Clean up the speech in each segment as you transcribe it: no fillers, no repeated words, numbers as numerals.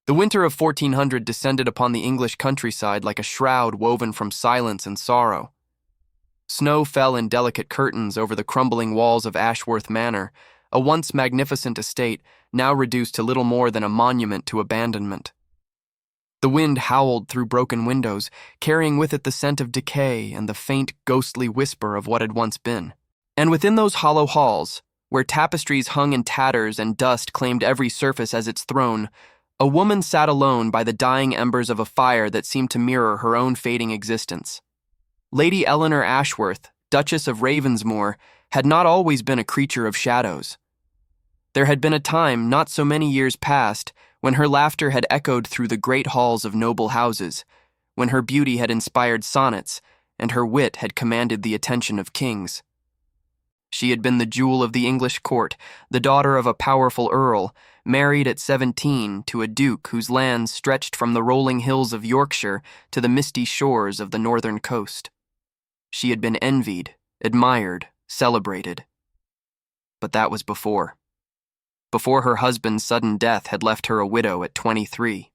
The winter of 1400 descended upon the English countryside like a shroud woven from silence and sorrow. Snow fell in delicate curtains over the crumbling walls of Ashworth Manor, a once magnificent estate now reduced to little more than a monument to abandonment. The wind howled through broken windows, carrying with it the scent of decay and the faint, ghostly whisper of what had once been. And within those hollow halls, where tapestries hung in tatters and dust claimed every surface as its throne, a woman sat alone by the dying embers of a fire that seemed to mirror her own fading existence. Lady Eleanor Ashworth, Duchess of Ravensmoor, had not always been a creature of shadows. There had been a time, not so many years past, when her laughter had echoed through the great halls of noble houses, when her beauty had inspired sonnets, and her wit had commanded the attention of kings. She had been the jewel of the English court, the daughter of a powerful earl, married at 17 to a duke whose lands stretched from the rolling hills of Yorkshire to the misty shores of the northern coast. She had been envied, admired, celebrated. But that was before her husband's sudden death had left her a widow at 23.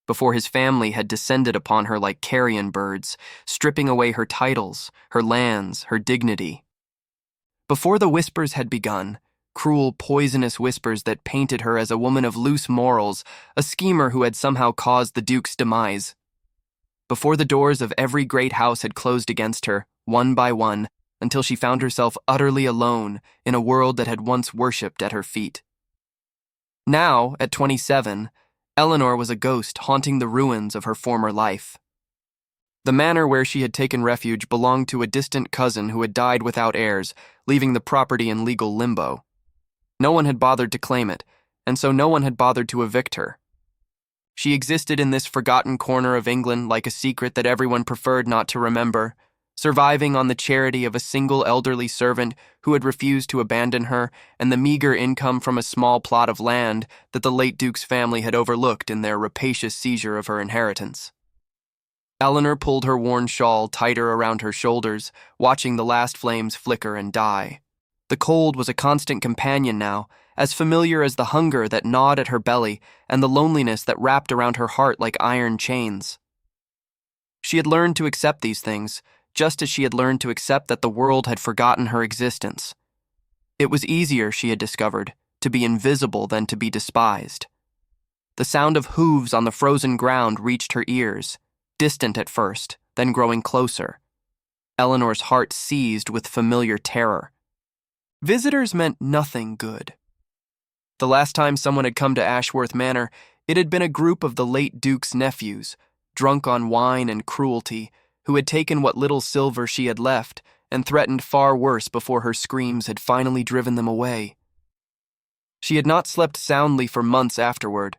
Before his family had descended upon her like carrion birds, stripping away her titles, her lands, her dignity. Before the whispers had begun, cruel, poisonous whispers that painted her as a woman of loose morals, a schemer who had somehow caused the Duke's demise. Before the doors of every great house had closed against her, one by one, until she found herself utterly alone in a world that had once worshipped at her feet. Now, at 27, Eleanor was a ghost haunting the ruins of her former life. The manor where she had taken refuge belonged to a distant cousin who had died without heirs, leaving the property in legal limbo. No one had bothered to claim it, and so no one had bothered to evict her. She existed in this forgotten corner of England like a secret that everyone preferred not to remember, surviving on the charity of a single elderly servant who had refused to abandon her and the meager income from a small plot of land that the late Duke's family had overlooked in their rapacious seizure of her inheritance. Eleanor pulled her worn shawl tighter around her shoulders, watching the last flames flicker and die. The cold was a constant companion now, as familiar as the hunger that gnawed at her belly and the loneliness that wrapped around her heart like iron chains. She had learned to accept these things, just as she had learned to accept that the world had forgotten her existence. It was easier, she had discovered, to be invisible than to be despised. The sound of hooves on the frozen ground reached her ears, distant at first, then growing closer. Eleanor's heart seized with familiar terror. Visitors meant nothing good. The last time someone had come to Ashworth Manor, it had been a group of the late Duke's nephews, drunk on wine and cruelty, who had taken what little silver she had left and threatened far worse before her screams had finally driven them away. She had not slept soundly for months afterward.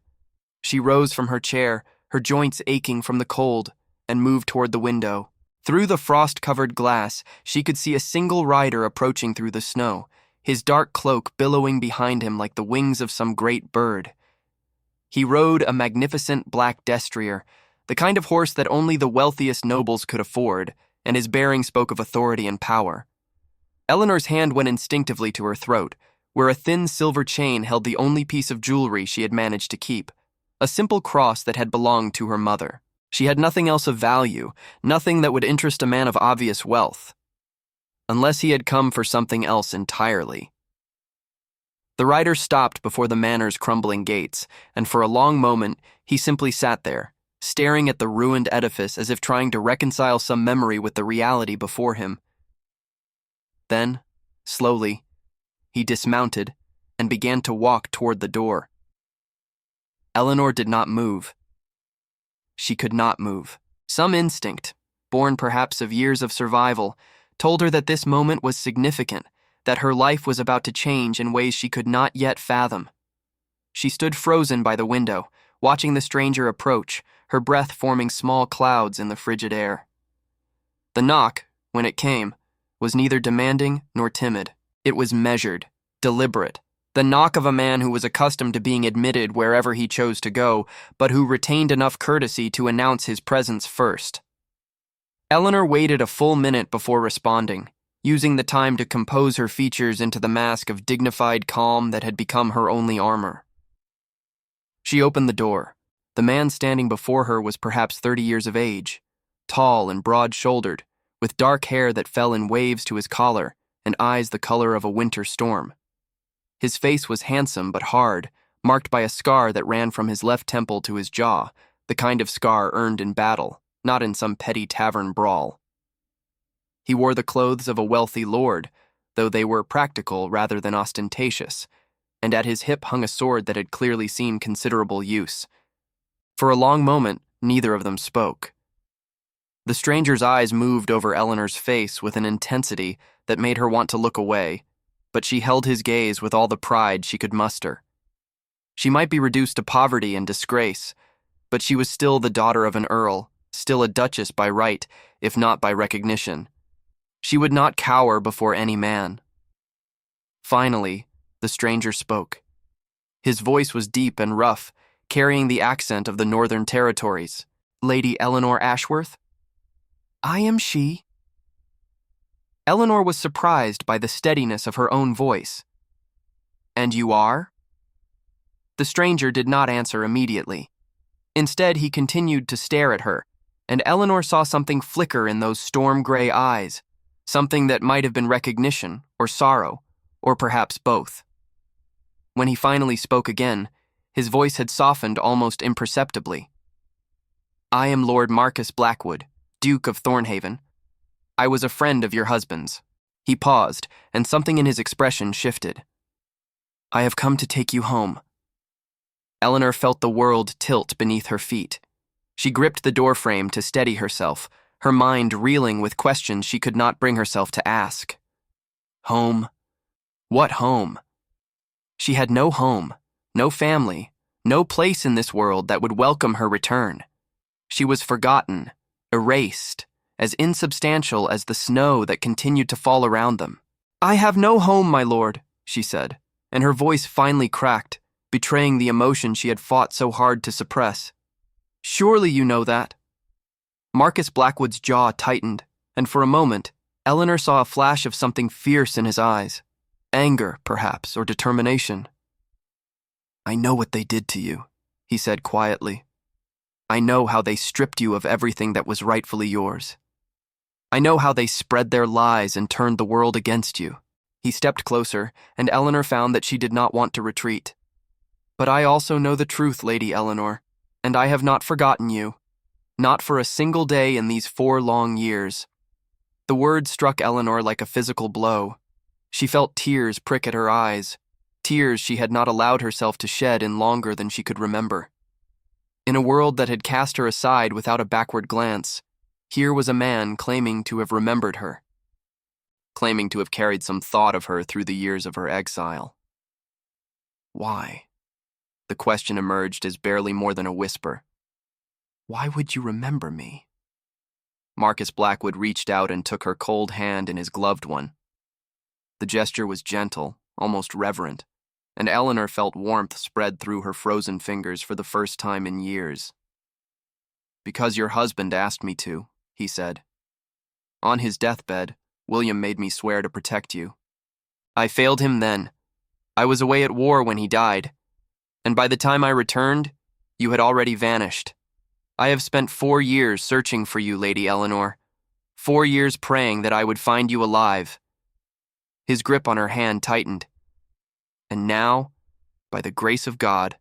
She rose from her chair, her joints aching from the cold, and moved toward the window. Through the frost-covered glass, she could see a single rider approaching through the snow, his dark cloak billowing behind him like the wings of some great bird. He rode a magnificent black destrier, the kind of horse that only the wealthiest nobles could afford, and his bearing spoke of authority and power. Eleanor's hand went instinctively to her throat, where a thin silver chain held the only piece of jewelry she had managed to keep, a simple cross that had belonged to her mother. She had nothing else of value, nothing that would interest a man of obvious wealth, unless he had come for something else entirely. The rider stopped before the manor's crumbling gates, and for a long moment he simply sat there, staring at the ruined edifice as if trying to reconcile some memory with the reality before him. Then, slowly, he dismounted and began to walk toward the door. Eleanor did not move. She could not move. Some instinct, born perhaps of years of survival, told her that this moment was significant, that her life was about to change in ways she could not yet fathom. She stood frozen by the window, watching the stranger approach, her breath forming small clouds in the frigid air. The knock, when it came, was neither demanding nor timid. It was measured, deliberate, the knock of a man who was accustomed to being admitted wherever he chose to go, but who retained enough courtesy to announce his presence first. Eleanor waited a full minute before responding, using the time to compose her features into the mask of dignified calm that had become her only armor. She opened the door, The man standing before her was perhaps 30 years of age, tall and broad-shouldered, with dark hair that fell in waves to his collar and eyes the color of a winter storm. His face was handsome but hard, marked by a scar that ran from his left temple to his jaw, the kind of scar earned in battle, not in some petty tavern brawl. He wore the clothes of a wealthy lord, though they were practical rather than ostentatious, and at his hip hung a sword that had clearly seen considerable use. For a long moment, neither of them spoke. The stranger's eyes moved over Eleanor's face with an intensity that made her want to look away, but she held his gaze with all the pride she could muster. She might be reduced to poverty and disgrace, but she was still the daughter of an earl, still a duchess by right, if not by recognition. She would not cower before any man. Finally, the stranger spoke. His voice was deep and rough, carrying the accent of the Northern Territories. "Lady Eleanor Ashworth?" "I am she." Eleanor was surprised by the steadiness of her own voice. "And you are?" The stranger did not answer immediately. Instead, he continued to stare at her, and Eleanor saw something flicker in those storm-gray eyes, something that might have been recognition or sorrow, or perhaps both. When he finally spoke again, his voice had softened almost imperceptibly. "I am Lord Marcus Blackwood, Duke of Thornhaven. I was a friend of your husband's." He paused, and something in his expression shifted. "I have come to take you home." Eleanor felt the world tilt beneath her feet. She gripped the doorframe to steady herself, her mind reeling with questions she could not bring herself to ask. Home? What home? She had no home, no family, no place in this world that would welcome her return. She was forgotten, erased, as insubstantial as the snow that continued to fall around them. "I have no home, my lord," she said, and her voice finally cracked, betraying the emotion she had fought so hard to suppress. "Surely you know that." Marcus Blackwood's jaw tightened, and for a moment, Eleanor saw a flash of something fierce in his eyes. Anger, perhaps, or determination. "I know what they did to you," he said quietly. "I know how they stripped you of everything that was rightfully yours. I know how they spread their lies and turned the world against you." He stepped closer, and Eleanor found that she did not want to retreat. "But I also know the truth, Lady Eleanor, and I have not forgotten you. Not for a single day in these 4 long years." The word struck Eleanor like a physical blow. She felt tears prick at her eyes, tears she had not allowed herself to shed in longer than she could remember. In a world that had cast her aside without a backward glance, here was a man claiming to have remembered her, claiming to have carried some thought of her through the years of her exile. Why? The question emerged as barely more than a whisper. "Why would you remember me?" Marcus Blackwood reached out and took her cold hand in his gloved one. The gesture was gentle, almost reverent, and Eleanor felt warmth spread through her frozen fingers for the first time in years. "Because your husband asked me to," he said. "On his deathbed, William made me swear to protect you. I failed him then. I was away at war when he died, and by the time I returned, you had already vanished. I have spent 4 years searching for you, Lady Eleanor. 4 years praying that I would find you alive." His grip on her hand tightened. "And now, by the grace of God,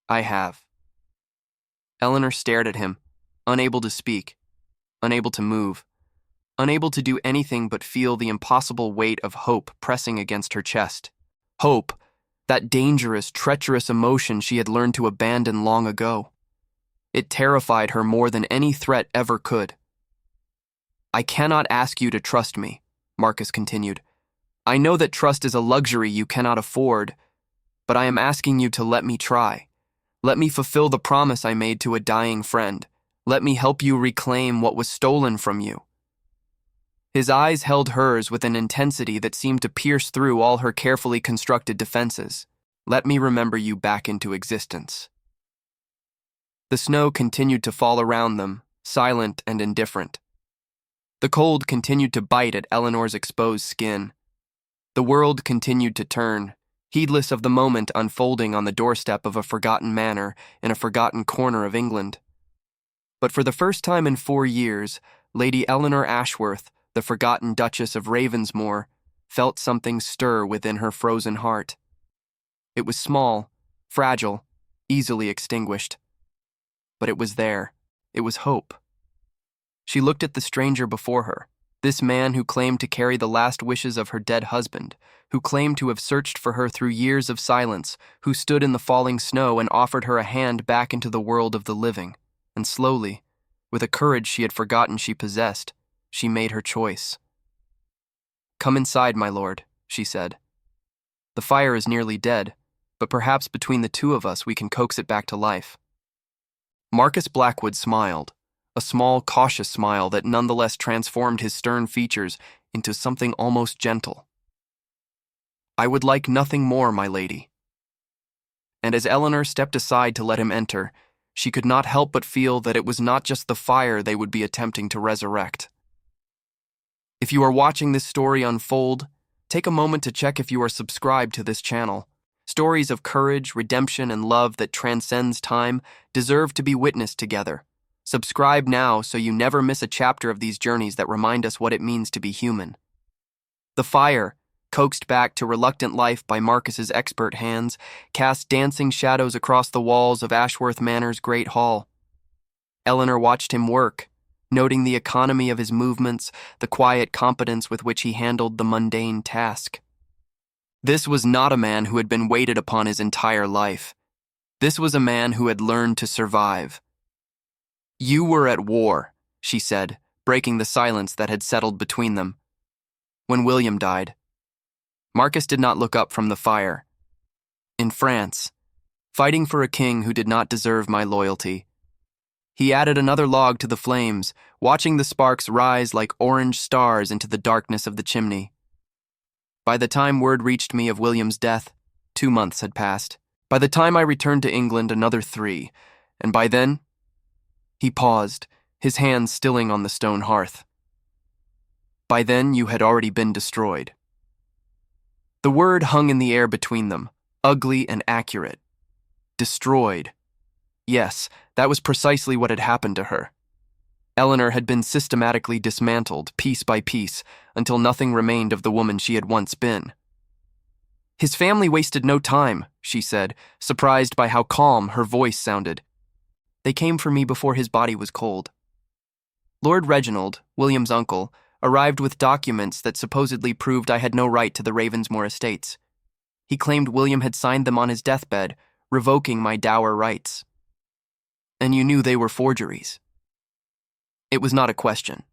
I have." Eleanor stared at him, unable to speak, unable to move, unable to do anything but feel the impossible weight of hope pressing against her chest. Hope, that dangerous, treacherous emotion she had learned to abandon long ago. It terrified her more than any threat ever could. "I cannot ask you to trust me," Marcus continued. "I know that trust is a luxury you cannot afford, but I am asking you to let me try. Let me fulfill the promise I made to a dying friend. Let me help you reclaim what was stolen from you." His eyes held hers with an intensity that seemed to pierce through all her carefully constructed defenses. "Let me remember you back into existence." The snow continued to fall around them, silent and indifferent. The cold continued to bite at Eleanor's exposed skin. The world continued to turn, heedless of the moment unfolding on the doorstep of a forgotten manor in a forgotten corner of England. But for the first time in 4 years, Lady Eleanor Ashworth, the forgotten Duchess of Ravensmore, felt something stir within her frozen heart. It was small, fragile, easily extinguished. But it was there. It was hope. She looked at the stranger before her, this man who claimed to carry the last wishes of her dead husband, who claimed to have searched for her through years of silence, who stood in the falling snow and offered her a hand back into the world of the living. And slowly, with a courage she had forgotten she possessed, she made her choice. "Come inside, my lord," she said. "The fire is nearly dead, but perhaps between the two of us we can coax it back to life." Marcus Blackwood smiled, a small, cautious smile that nonetheless transformed his stern features into something almost gentle. "I would like nothing more, my lady." And as Eleanor stepped aside to let him enter, she could not help but feel that it was not just the fire they would be attempting to resurrect. If you are watching this story unfold, take a moment to check if you are subscribed to this channel. Stories of courage, redemption, and love that transcends time deserve to be witnessed together. Subscribe now so you never miss a chapter of these journeys that remind us what it means to be human. The fire, coaxed back to reluctant life by Marcus's expert hands, cast dancing shadows across the walls of Ashworth Manor's great hall. Eleanor watched him work, noting the economy of his movements, the quiet competence with which he handled the mundane task. This was not a man who had been waited upon his entire life. This was a man who had learned to survive. "You were at war," she said, breaking the silence that had settled between them. "When William died." Marcus did not look up from the fire. "In France, fighting for a king who did not deserve my loyalty." He added another log to the flames, watching the sparks rise like orange stars into the darkness of the chimney. "By the time word reached me of William's death, 2 months had passed. By the time I returned to England, another 3, and by then—" He paused, his hands stilling on the stone hearth. "By then you had already been destroyed." The word hung in the air between them, ugly and accurate. Destroyed. Yes, that was precisely what had happened to her. Eleanor had been systematically dismantled, piece by piece, until nothing remained of the woman she had once been. "His family wasted no time," she said, surprised by how calm her voice sounded. "They came for me before his body was cold." Lord Reginald, William's uncle, arrived with documents that supposedly proved I had no right to the Ravensmore estates. He claimed William had signed them on his deathbed, revoking my dower rights. "And you knew they were forgeries?" It was not a question.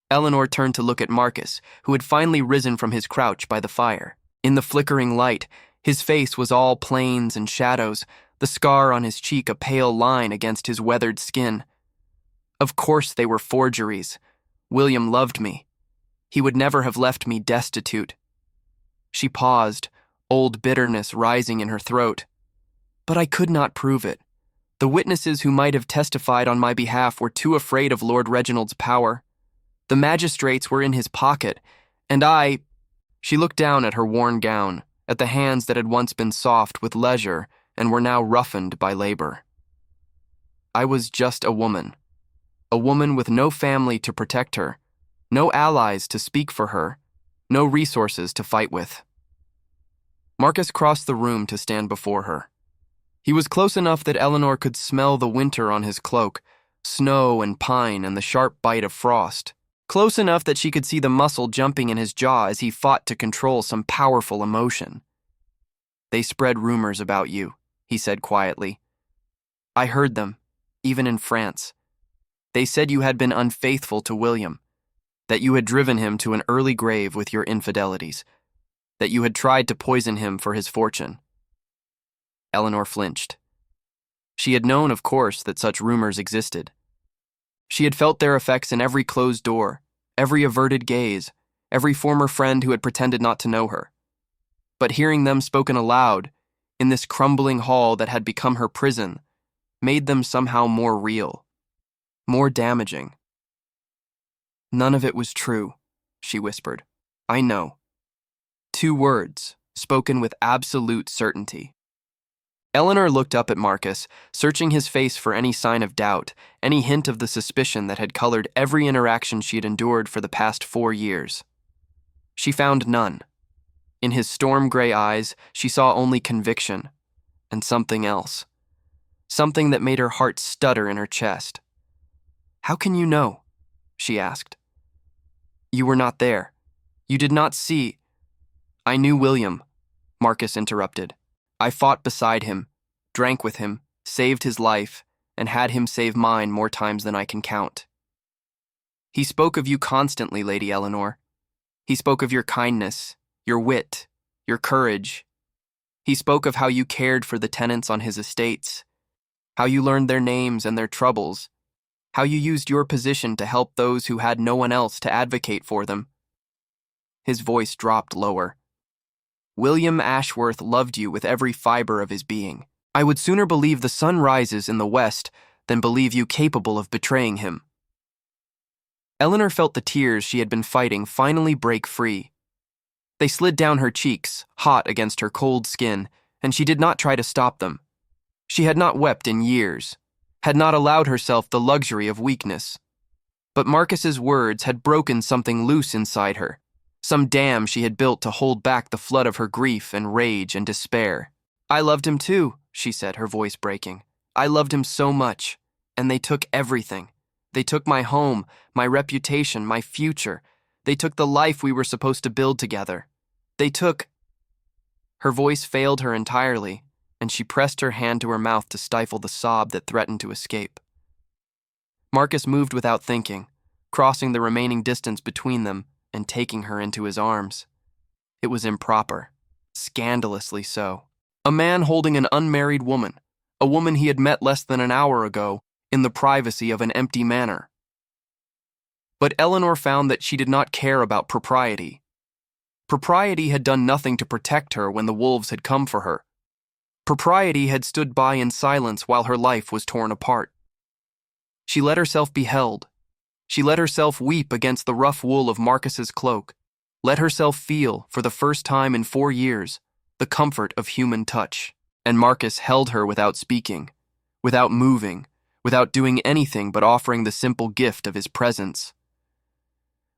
Eleanor turned to look at Marcus, who had finally risen from his crouch by the fire. In the flickering light, his face was all plains and shadows, the scar on his cheek a pale line against his weathered skin. Of course they were forgeries. William loved me. He would never have left me destitute. She paused, old bitterness rising in her throat. But I could not prove it. The witnesses who might have testified on my behalf were too afraid of Lord Reginald's power. The magistrates were in his pocket, and I— She looked down at her worn gown, at the hands that had once been soft with leisure and were now roughened by labor. I was just a woman with no family to protect her, no allies to speak for her, no resources to fight with. Marcus crossed the room to stand before her. He was close enough that Eleanor could smell the winter on his cloak, snow and pine and the sharp bite of frost. Close enough that she could see the muscle jumping in his jaw as he fought to control some powerful emotion. "They spread rumors about you," he said quietly. "I heard them, even in France. They said you had been unfaithful to William, that you had driven him to an early grave with your infidelities, that you had tried to poison him for his fortune." Eleanor flinched. She had known, of course, that such rumors existed. She had felt their effects in every closed door, every averted gaze, every former friend who had pretended not to know her. But hearing them spoken aloud, in this crumbling hall that had become her prison, made them somehow more real, more damaging. "None of it was true," she whispered. "I know." 2 words, spoken with absolute certainty. Eleanor looked up at Marcus, searching his face for any sign of doubt, any hint of the suspicion that had colored every interaction she had endured for the past 4 years. She found none. In his storm-gray eyes, she saw only conviction, and something else. Something that made her heart stutter in her chest. "How can you know?" she asked. "You were not there. You did not see—" "I knew William," Marcus interrupted. "I fought beside him, drank with him, saved his life, and had him save mine more times than I can count. He spoke of you constantly, Lady Eleanor. He spoke of your kindness, your wit, your courage. He spoke of how you cared for the tenants on his estates, how you learned their names and their troubles, how you used your position to help those who had no one else to advocate for them." His voice dropped lower. "William Ashworth loved you with every fiber of his being. I would sooner believe the sun rises in the west than believe you capable of betraying him." Eleanor felt the tears she had been fighting finally break free. They slid down her cheeks, hot against her cold skin, and she did not try to stop them. She had not wept in years, had not allowed herself the luxury of weakness. But Marcus's words had broken something loose inside her, some dam she had built to hold back the flood of her grief and rage and despair. "I loved him too," she said, her voice breaking. "I loved him so much, and they took everything. They took my home, my reputation, my future. They took the life we were supposed to build together. They took—" Her voice failed her entirely, and she pressed her hand to her mouth to stifle the sob that threatened to escape. Marcus moved without thinking, crossing the remaining distance between them and taking her into his arms. It was improper, scandalously so. A man holding an unmarried woman, a woman he had met less than an hour ago, in the privacy of an empty manor. But Eleanor found that she did not care about propriety. Propriety had done nothing to protect her when the wolves had come for her. Propriety had stood by in silence while her life was torn apart. She let herself be held. She let herself weep against the rough wool of Marcus's cloak, let herself feel, for the first time in 4 years, the comfort of human touch. And Marcus held her without speaking, without moving, without doing anything but offering the simple gift of his presence.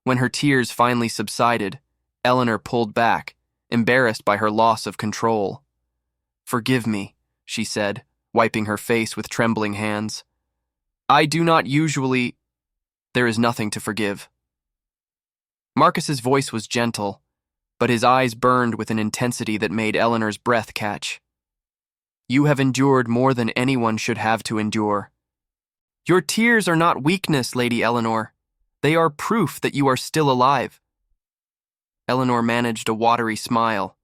When her tears finally subsided, Eleanor pulled back, embarrassed by her loss of control. "Forgive me," she said, wiping her face with trembling hands. "I do not usually—" "There is nothing to forgive." Marcus's voice was gentle, but his eyes burned with an intensity that made Eleanor's breath catch. "You have endured more than anyone should have to endure. Your tears are not weakness, Lady Eleanor. They are proof that you are still alive." Eleanor managed a watery smile.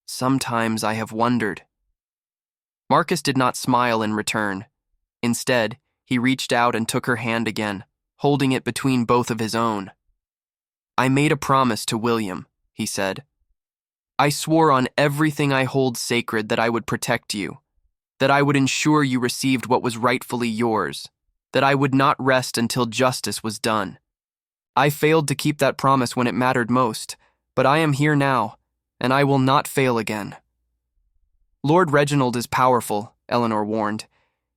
"Sometimes I have wondered." Marcus did not smile in return. Instead, he reached out and took her hand again, holding it between both of his own. "I made a promise to William," he said. "I swore on everything I hold sacred that I would protect you, that I would ensure you received what was rightfully yours, that I would not rest until justice was done. I failed to keep that promise when it mattered most, but I am here now, and I will not fail again." "Lord Reginald is powerful," Eleanor warned.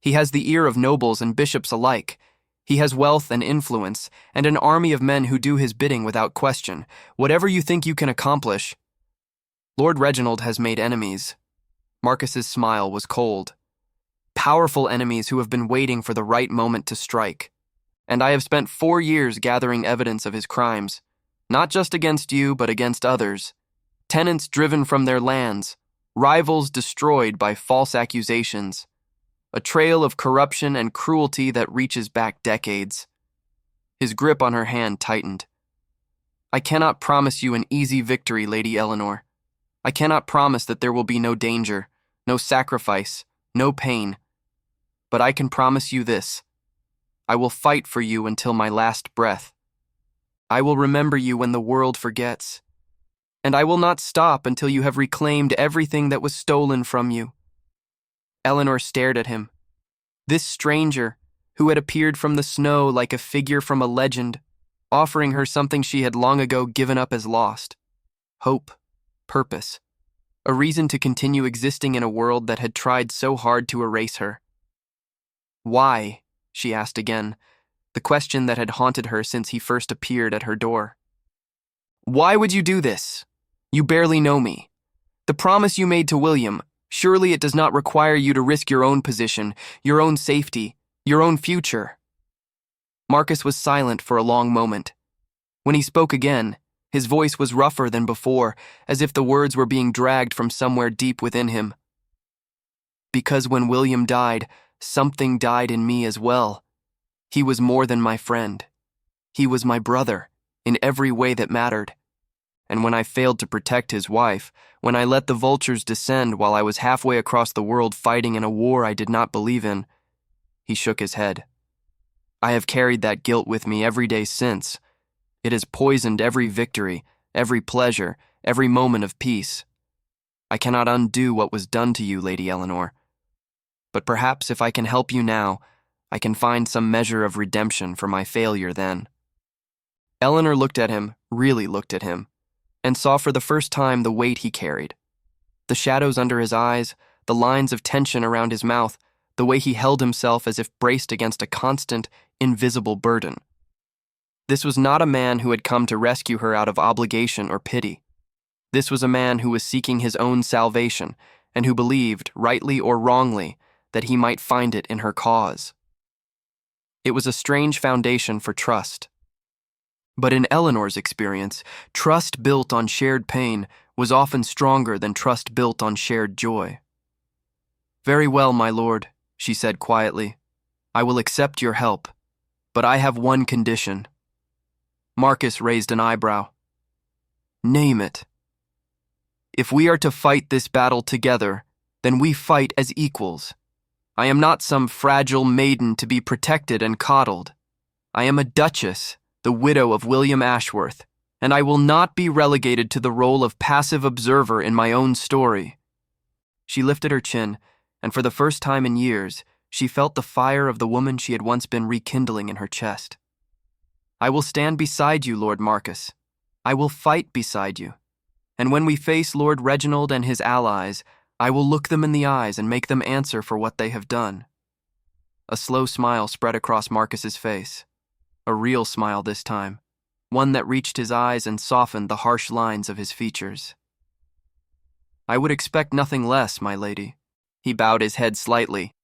"He has the ear of nobles and bishops alike. He has wealth and influence, and an army of men who do his bidding without question. Whatever you think you can accomplish—" "Lord Reginald has made enemies." Marcus's smile was cold. "Powerful enemies who have been waiting for the right moment to strike. And I have spent 4 years gathering evidence of his crimes, not just against you, but against others. Tenants driven from their lands, rivals destroyed by false accusations. A trail of corruption and cruelty that reaches back decades." His grip on her hand tightened. "I cannot promise you an easy victory, Lady Eleanor. I cannot promise that there will be no danger, no sacrifice, no pain. But I can promise you this. I will fight for you until my last breath. I will remember you when the world forgets. And I will not stop until you have reclaimed everything that was stolen from you." Eleanor stared at him. This stranger, who had appeared from the snow like a figure from a legend, offering her something she had long ago given up as lost: hope, purpose, a reason to continue existing in a world that had tried so hard to erase her. Why? She asked again, the question that had haunted her since he first appeared at her door. Why would you do this? You barely know me. The promise you made to William, surely it does not require you to risk your own position, your own safety, your own future. Marcus was silent for a long moment. When he spoke again, his voice was rougher than before, as if the words were being dragged from somewhere deep within him. Because when William died, something died in me as well. He was more than my friend. He was my brother, in every way that mattered. And when I failed to protect his wife, when I let the vultures descend while I was halfway across the world fighting in a war I did not believe in, he shook his head. I have carried that guilt with me every day since. It has poisoned every victory, every pleasure, every moment of peace. I cannot undo what was done to you, Lady Eleanor. But perhaps if I can help you now, I can find some measure of redemption for my failure then. Eleanor looked at him, really looked at him, and saw for the first time the weight he carried. The shadows under his eyes, the lines of tension around his mouth, the way he held himself as if braced against a constant, invisible burden. This was not a man who had come to rescue her out of obligation or pity. This was a man who was seeking his own salvation and who believed, rightly or wrongly, that he might find it in her cause. It was a strange foundation for trust. But in Eleanor's experience, trust built on shared pain was often stronger than trust built on shared joy. Very well, my lord, she said quietly. I will accept your help, but I have one condition. Marcus raised an eyebrow. Name it. If we are to fight this battle together, then we fight as equals. I am not some fragile maiden to be protected and coddled. I am a Duchess, the widow of William Ashworth, and I will not be relegated to the role of passive observer in my own story. She lifted her chin, and for the first time in years, she felt the fire of the woman she had once been rekindling in her chest. I will stand beside you, Lord Marcus. I will fight beside you. And when we face Lord Reginald and his allies, I will look them in the eyes and make them answer for what they have done. A slow smile spread across Marcus's face. A real smile this time, one that reached his eyes and softened the harsh lines of his features. I would expect nothing less, my lady. He bowed his head slightly.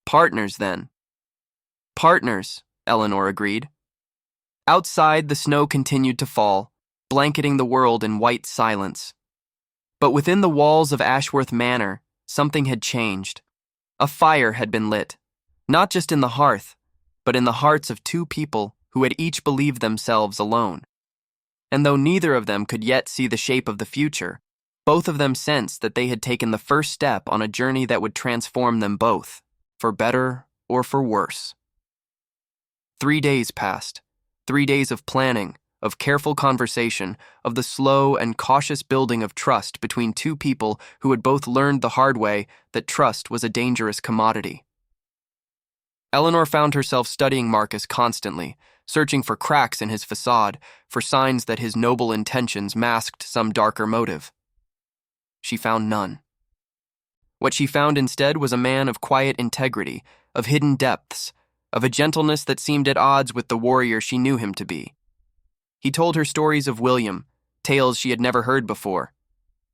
Partners, then. Partners, Eleanor agreed. Outside, the snow continued to fall, blanketing the world in white silence. But within the walls of Ashworth Manor, something had changed. A fire had been lit, not just in the hearth, but in the hearts of two people who had each believed themselves alone. And though neither of them could yet see the shape of the future, both of them sensed that they had taken the first step on a journey that would transform them both, for better or for worse. 3 days passed. 3 days of planning, of careful conversation, of the slow and cautious building of trust between two people who had both learned the hard way that trust was a dangerous commodity. Eleanor found herself studying Marcus constantly, searching for cracks in his facade, for signs that his noble intentions masked some darker motive. She found none. What she found instead was a man of quiet integrity, of hidden depths, of a gentleness that seemed at odds with the warrior she knew him to be. He told her stories of William, tales she had never heard before,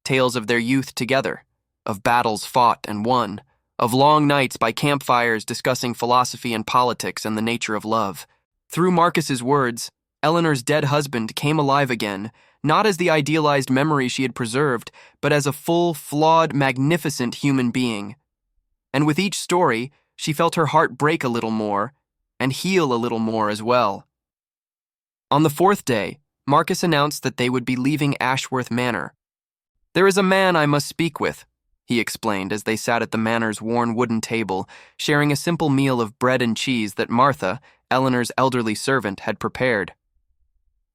tales of their youth together, of battles fought and won, of long nights by campfires discussing philosophy and politics and the nature of love. Through Marcus's words, Eleanor's dead husband came alive again, not as the idealized memory she had preserved, but as a full, flawed, magnificent human being. And with each story, she felt her heart break a little more, and heal a little more as well. On the 4th day, Marcus announced that they would be leaving Ashworth Manor. There is a man I must speak with, he explained as they sat at the manor's worn wooden table, sharing a simple meal of bread and cheese that Martha, Eleanor's elderly servant, had prepared.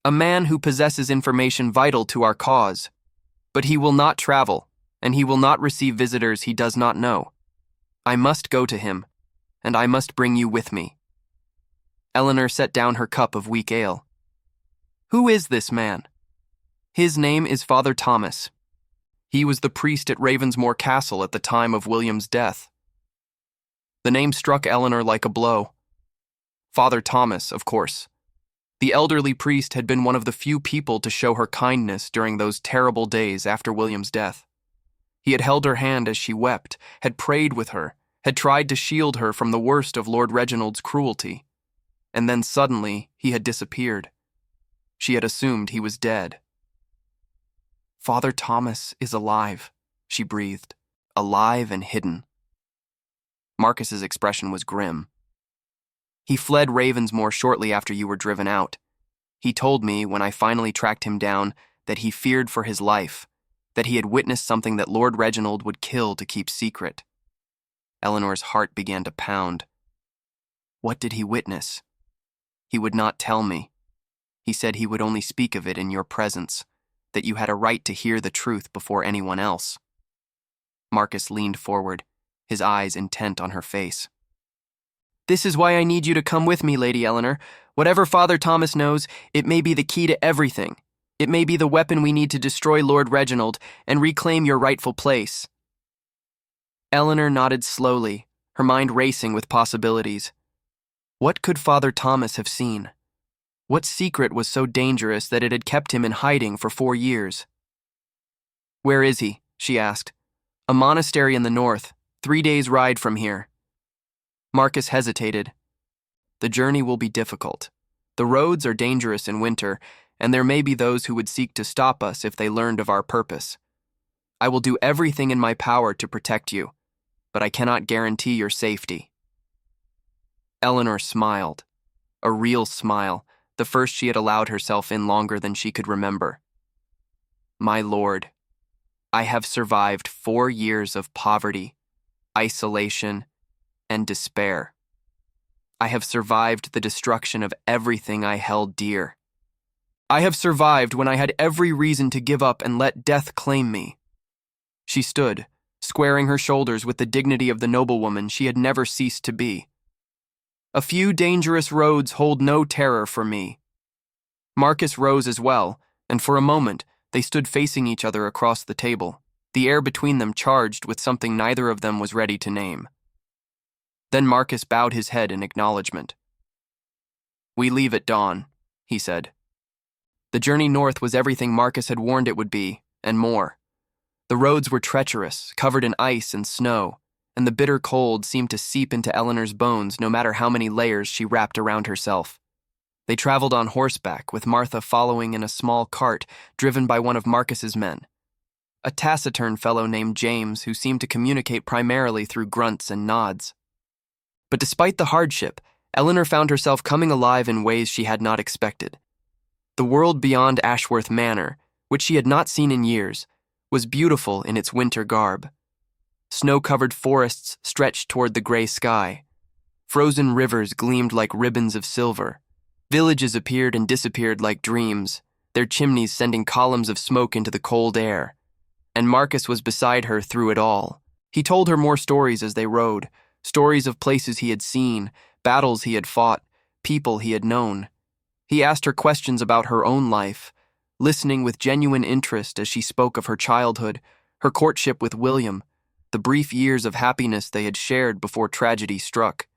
A man who possesses information vital to our cause, but he will not travel, and he will not receive visitors he does not know. I must go to him, and I must bring you with me. Eleanor set down her cup of weak ale. Who is this man? His name is Father Thomas. He was the priest at Ravensmoor Castle at the time of William's death. The name struck Eleanor like a blow. Father Thomas, of course. The elderly priest had been one of the few people to show her kindness during those terrible days after William's death. He had held her hand as she wept, had prayed with her, had tried to shield her from the worst of Lord Reginald's cruelty. And then suddenly he had disappeared. She had assumed he was dead. "Father Thomas is alive," she breathed, "alive and hidden." Marcus's expression was grim. "He fled Ravensmoor shortly after you were driven out. He told me, when I finally tracked him down, that he feared for his life, that he had witnessed something that Lord Reginald would kill to keep secret." Eleanor's heart began to pound. "What did he witness?" "He would not tell me. He said he would only speak of it in your presence, that you had a right to hear the truth before anyone else." Marcus leaned forward, his eyes intent on her face. "This is why I need you to come with me, Lady Eleanor. Whatever Father Thomas knows, it may be the key to everything. It may be the weapon we need to destroy Lord Reginald and reclaim your rightful place." Eleanor nodded slowly, her mind racing with possibilities. What could Father Thomas have seen? What secret was so dangerous that it had kept him in hiding for 4 years? "Where is he?" she asked. "A monastery in the north, 3 days' ride from here." Marcus hesitated. "The journey will be difficult. The roads are dangerous in winter, and there may be those who would seek to stop us if they learned of our purpose. I will do everything in my power to protect you, but I cannot guarantee your safety." Eleanor smiled. A real smile, the first she had allowed herself in longer than she could remember. "My lord, I have survived 4 years of poverty, isolation, and despair. I have survived the destruction of everything I held dear. I have survived when I had every reason to give up and let death claim me." She stood, squaring her shoulders with the dignity of the noblewoman she had never ceased to be. "A few dangerous roads hold no terror for me." Marcus rose as well, and for a moment they stood facing each other across the table, the air between them charged with something neither of them was ready to name. Then Marcus bowed his head in acknowledgement. "We leave at dawn," he said. The journey north was everything Marcus had warned it would be, and more. The roads were treacherous, covered in ice and snow, and the bitter cold seemed to seep into Eleanor's bones no matter how many layers she wrapped around herself. They traveled on horseback, with Martha following in a small cart driven by one of Marcus's men, a taciturn fellow named James who seemed to communicate primarily through grunts and nods. But despite the hardship, Eleanor found herself coming alive in ways she had not expected. The world beyond Ashworth Manor, which she had not seen in years, was beautiful in its winter garb. Snow-covered forests stretched toward the gray sky. Frozen rivers gleamed like ribbons of silver. Villages appeared and disappeared like dreams, their chimneys sending columns of smoke into the cold air. And Marcus was beside her through it all. He told her more stories as they rode, stories of places he had seen, battles he had fought, people he had known. He asked her questions about her own life, listening with genuine interest as she spoke of her childhood, her courtship with William, the brief years of happiness they had shared before tragedy struck.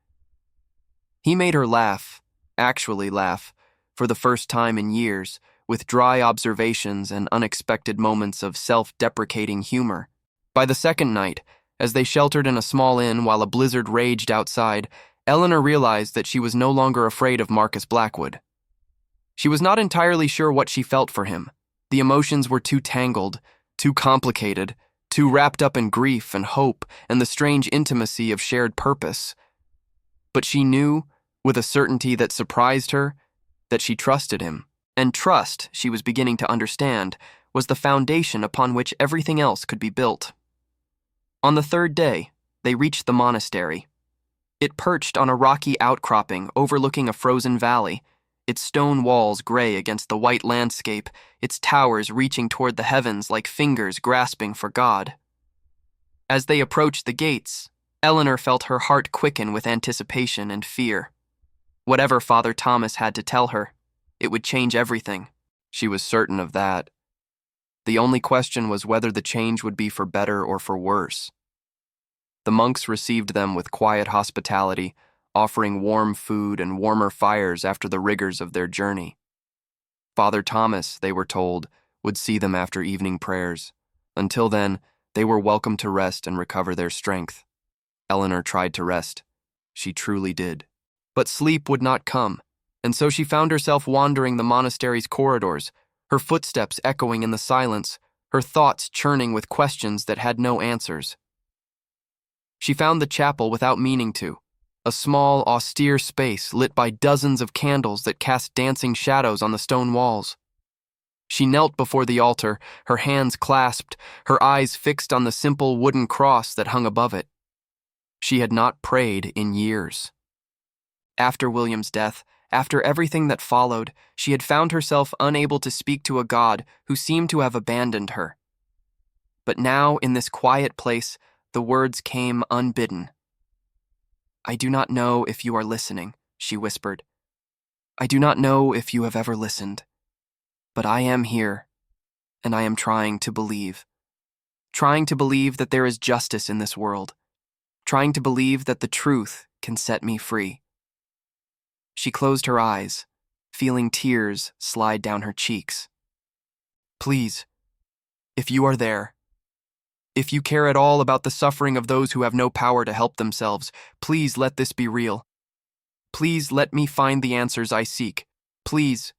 He made her laugh, actually laugh, for the first time in years, with dry observations and unexpected moments of self-deprecating humor. By the second night, as they sheltered in a small inn while a blizzard raged outside, Eleanor realized that she was no longer afraid of Marcus Blackwood. She was not entirely sure what she felt for him. The emotions were too tangled, too complicated, too wrapped up in grief and hope and the strange intimacy of shared purpose. But she knew, with a certainty that surprised her, that she trusted him. And trust, she was beginning to understand, was the foundation upon which everything else could be built. On the third day, they reached the monastery. It perched on a rocky outcropping overlooking a frozen valley, its stone walls gray against the white landscape, its towers reaching toward the heavens like fingers grasping for God. As they approached the gates, Eleanor felt her heart quicken with anticipation and fear. Whatever Father Thomas had to tell her, it would change everything. She was certain of that. The only question was whether the change would be for better or for worse. The monks received them with quiet hospitality, offering warm food and warmer fires after the rigors of their journey. Father Thomas, they were told, would see them after evening prayers. Until then, they were welcome to rest and recover their strength. Eleanor tried to rest. She truly did. But sleep would not come, and so she found herself wandering the monastery's corridors, her footsteps echoing in the silence, her thoughts churning with questions that had no answers. She found the chapel without meaning to, a small, austere space lit by dozens of candles that cast dancing shadows on the stone walls. She knelt before the altar, her hands clasped, her eyes fixed on the simple wooden cross that hung above it. She had not prayed in years. After William's death, after everything that followed, she had found herself unable to speak to a God who seemed to have abandoned her. But now, in this quiet place, the words came unbidden. "I do not know if you are listening," she whispered. "I do not know if you have ever listened. But I am here, and I am trying to believe. Trying to believe that there is justice in this world. Trying to believe that the truth can set me free." She closed her eyes, feeling tears slide down her cheeks. "Please, if you are there, if you care at all about the suffering of those who have no power to help themselves, please let this be real. Please let me find the answers I seek. Please."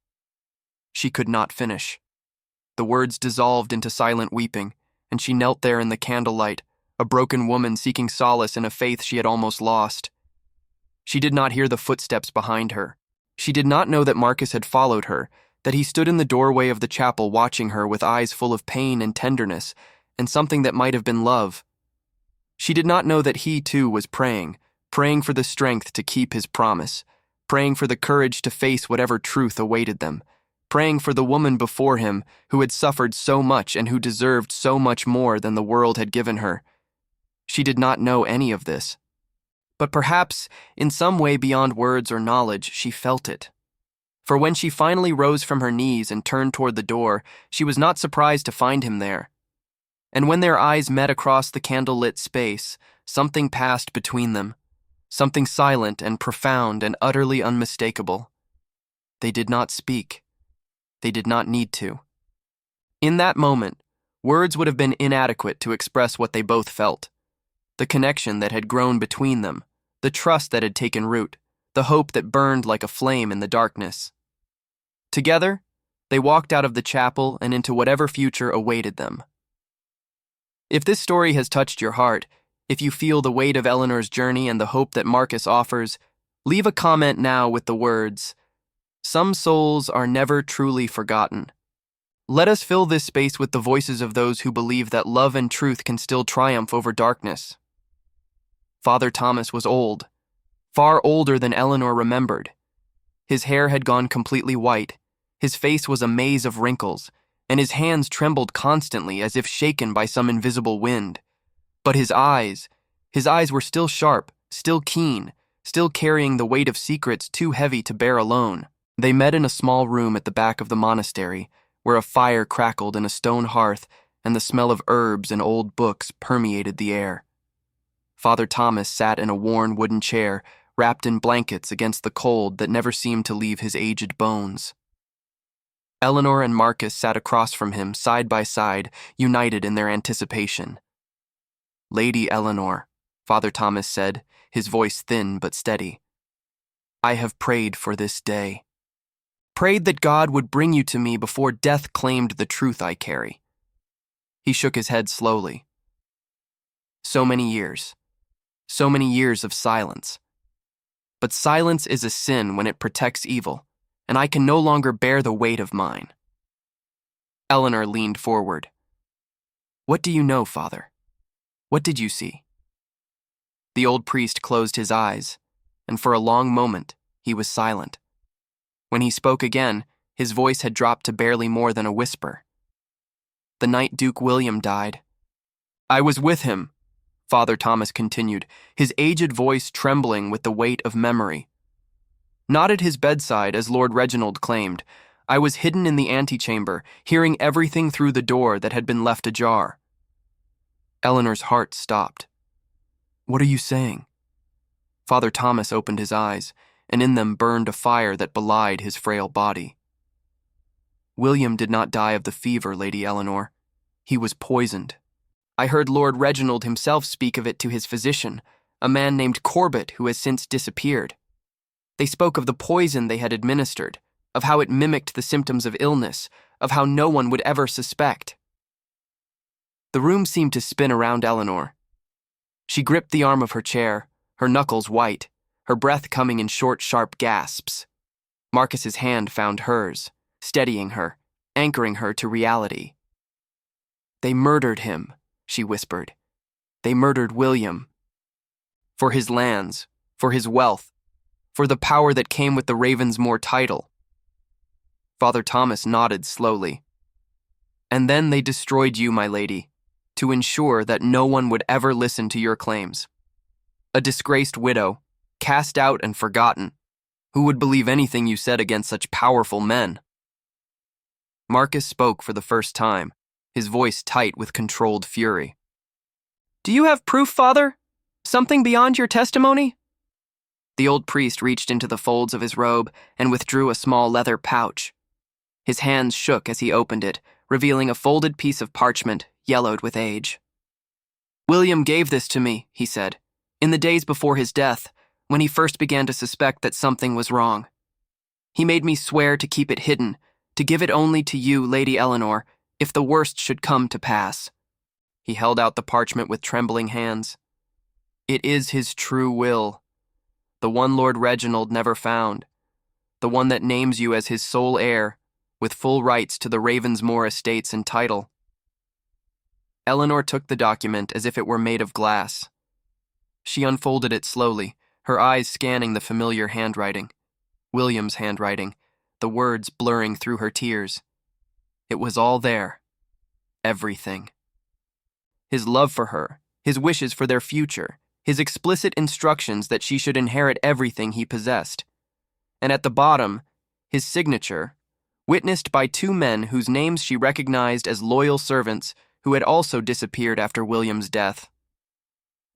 She could not finish. The words dissolved into silent weeping, and she knelt there in the candlelight, a broken woman seeking solace in a faith she had almost lost. She did not hear the footsteps behind her. She did not know that Marcus had followed her, that he stood in the doorway of the chapel watching her with eyes full of pain and tenderness, and something that might have been love. She did not know that he, too, was praying for the strength to keep his promise, praying for the courage to face whatever truth awaited them, praying for the woman before him who had suffered so much and who deserved so much more than the world had given her. She did not know any of this. But perhaps, in some way beyond words or knowledge, she felt it. For when she finally rose from her knees and turned toward the door, she was not surprised to find him there. And when their eyes met across the candle-lit space, something passed between them, something silent and profound and utterly unmistakable. They did not speak. They did not need to. In that moment, words would have been inadequate to express what they both felt. The connection that had grown between them, the trust that had taken root, the hope that burned like a flame in the darkness. Together, they walked out of the chapel and into whatever future awaited them. If this story has touched your heart, if you feel the weight of Eleanor's journey and the hope that Marcus offers, leave a comment now with the words, "Some souls are never truly forgotten." Let us fill this space with the voices of those who believe that love and truth can still triumph over darkness. Father Thomas was old, far older than Eleanor remembered. His hair had gone completely white, his face was a maze of wrinkles, and his hands trembled constantly as if shaken by some invisible wind. But his eyes were still sharp, still keen, still carrying the weight of secrets too heavy to bear alone. They met in a small room at the back of the monastery, where a fire crackled in a stone hearth and the smell of herbs and old books permeated the air. Father Thomas sat in a worn wooden chair, wrapped in blankets against the cold that never seemed to leave his aged bones. Eleanor and Marcus sat across from him, side by side, united in their anticipation. "Lady Eleanor," Father Thomas said, his voice thin but steady, "I have prayed for this day. Prayed that God would bring you to me before death claimed the truth I carry." He shook his head slowly. So many years of silence. But silence is a sin when it protects evil, and I can no longer bear the weight of mine. Eleanor leaned forward. "What do you know, Father? What did you see?" The old priest closed his eyes, and for a long moment he was silent. When he spoke again, his voice had dropped to barely more than a whisper. "The night Duke William died. I was with him," Father Thomas continued, his aged voice trembling with the weight of memory. "Not at his bedside, as Lord Reginald claimed. I was hidden in the antechamber, hearing everything through the door that had been left ajar. Eleanor's heart stopped. What are you saying? Father Thomas opened his eyes, and in them burned a fire that belied his frail body. William did not die of the fever, Lady Eleanor. He was poisoned. I heard Lord Reginald himself speak of it to his physician, a man named Corbett who has since disappeared. They spoke of the poison they had administered, of how it mimicked the symptoms of illness, of how no one would ever suspect. The room seemed to spin around Eleanor. She gripped the arm of her chair, her knuckles white, her breath coming in short, sharp gasps. Marcus's hand found hers, steadying her, anchoring her to reality. They murdered him, she whispered. They murdered William. For his lands, for his wealth, for the power that came with the Ravensmore title. Father Thomas nodded slowly. And then they destroyed you, my lady, to ensure that no one would ever listen to your claims. A disgraced widow, cast out and forgotten. Who would believe anything you said against such powerful men? Marcus spoke for the first time, his voice tight with controlled fury. Do you have proof, Father? Something beyond your testimony? The old priest reached into the folds of his robe and withdrew a small leather pouch. His hands shook as he opened it, revealing a folded piece of parchment, yellowed with age. William gave this to me, he said, in the days before his death, when he first began to suspect that something was wrong. He made me swear to keep it hidden, to give it only to you, Lady Eleanor, if the worst should come to pass. He held out the parchment with trembling hands. It is his true will, the one Lord Reginald never found, the one that names you as his sole heir, with full rights to the Ravensmore estates and title. Eleanor took the document as if it were made of glass. She unfolded it slowly, her eyes scanning the familiar handwriting. William's handwriting, the words blurring through her tears. It was all there. Everything. His love for her, his wishes for their future, his explicit instructions that she should inherit everything he possessed. And at the bottom, his signature, witnessed by two men whose names she recognized as loyal servants who had also disappeared after William's death.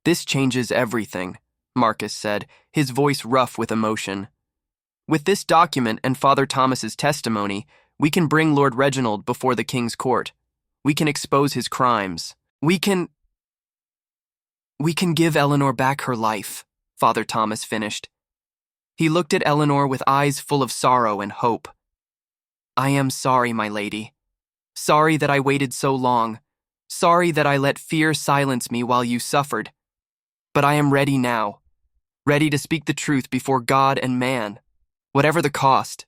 This changes everything, Marcus said, his voice rough with emotion. With this document and Father Thomas's testimony, we can bring Lord Reginald before the king's court. We can expose his crimes. We can give Eleanor back her life, Father Thomas finished. He looked at Eleanor with eyes full of sorrow and hope. I am sorry, my lady. Sorry that I waited so long. Sorry that I let fear silence me while you suffered. But I am ready now. Ready to speak the truth before God and man, whatever the cost.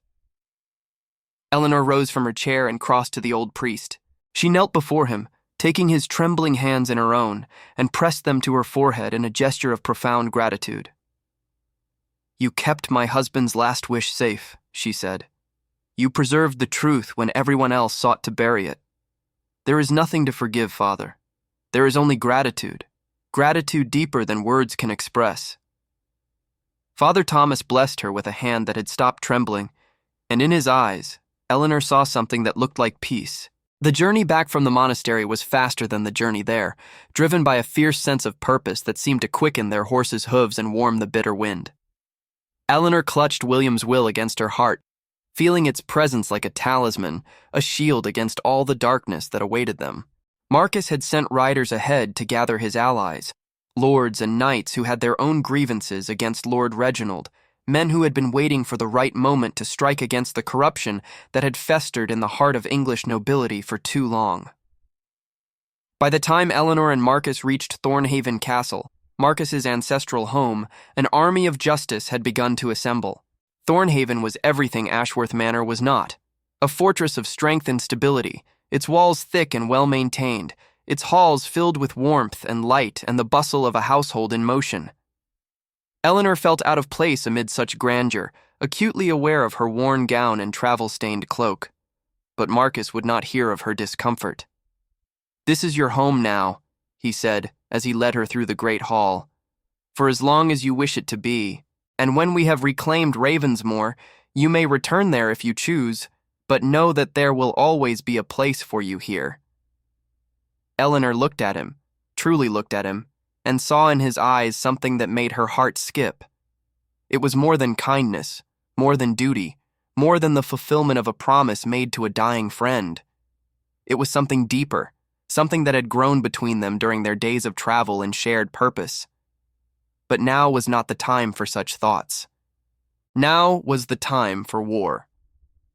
Eleanor rose from her chair and crossed to the old priest. She knelt before him, taking his trembling hands in her own, and pressed them to her forehead in a gesture of profound gratitude. You kept my husband's last wish safe, she said. You preserved the truth when everyone else sought to bury it. There is nothing to forgive, Father. There is only gratitude, gratitude deeper than words can express. Father Thomas blessed her with a hand that had stopped trembling, and in his eyes, Eleanor saw something that looked like peace. The journey back from the monastery was faster than the journey there, driven by a fierce sense of purpose that seemed to quicken their horses' hooves and warm the bitter wind. Eleanor clutched William's will against her heart, feeling its presence like a talisman, a shield against all the darkness that awaited them. Marcus had sent riders ahead to gather his allies, lords and knights who had their own grievances against Lord Reginald, men who had been waiting for the right moment to strike against the corruption that had festered in the heart of English nobility for too long. By the time Eleanor and Marcus reached Thornhaven Castle, Marcus's ancestral home, an army of justice had begun to assemble. Thornhaven was everything Ashworth Manor was not, a fortress of strength and stability, its walls thick and well-maintained, its halls filled with warmth and light and the bustle of a household in motion. Eleanor felt out of place amid such grandeur, acutely aware of her worn gown and travel-stained cloak. But Marcus would not hear of her discomfort. This is your home now, he said, as he led her through the great hall. For as long as you wish it to be, and when we have reclaimed Ravensmore, you may return there if you choose, but know that there will always be a place for you here." Eleanor looked at him, truly looked at him, and saw in his eyes something that made her heart skip. It was more than kindness, more than duty, more than the fulfillment of a promise made to a dying friend. It was something deeper, something that had grown between them during their days of travel and shared purpose. But now was not the time for such thoughts. Now was the time for war.